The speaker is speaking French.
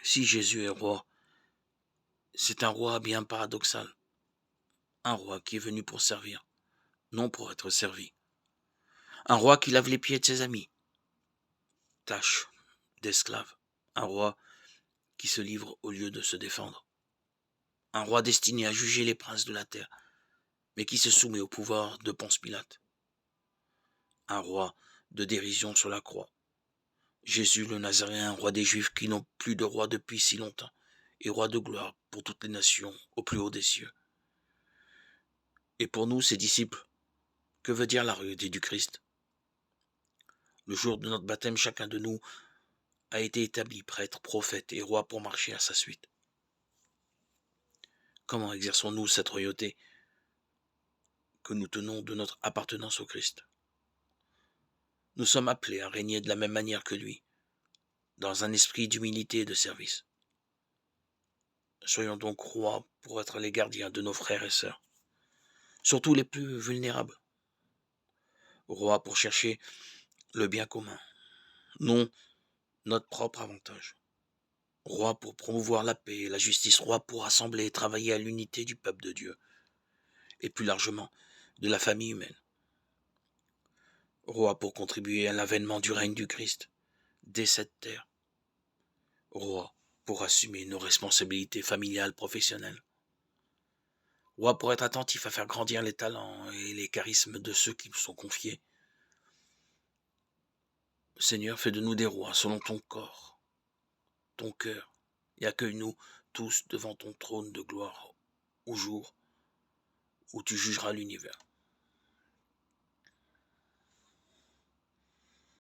Si Jésus est roi, c'est un roi bien paradoxal. Un roi qui est venu pour servir, non pour être servi. Un roi qui lave les pieds de ses amis, tâche d'esclave. Un roi qui se livre au lieu de se défendre. Un roi destiné à juger les princes de la terre, mais qui se soumet au pouvoir de Ponce Pilate. Un roi de dérision sur la croix. Jésus le Nazaréen, roi des Juifs qui n'ont plus de roi depuis si longtemps, et roi de gloire pour toutes les nations au plus haut des cieux. Et pour nous, ses disciples, que veut dire la royauté du Christ? Le jour de notre baptême, chacun de nous a été établi prêtre, prophète et roi pour marcher à sa suite. Comment exerçons-nous cette royauté que nous tenons de notre appartenance au Christ? Nous sommes appelés à régner de la même manière que lui, dans un esprit d'humilité et de service. Soyons donc rois pour être les gardiens de nos frères et sœurs, surtout les plus vulnérables. Rois pour chercher le bien commun, non notre propre avantage. Roi pour promouvoir la paix et la justice, roi pour rassembler et travailler à l'unité du peuple de Dieu, et plus largement de la famille humaine. Roi pour contribuer à l'avènement du règne du Christ dès cette terre. Roi pour assumer nos responsabilités familiales, professionnelles. Roi pour être attentif à faire grandir les talents et les charismes de ceux qui nous sont confiés. Seigneur, fais de nous des rois selon ton corps, ton cœur, et accueille-nous tous devant ton trône de gloire au jour où tu jugeras l'univers.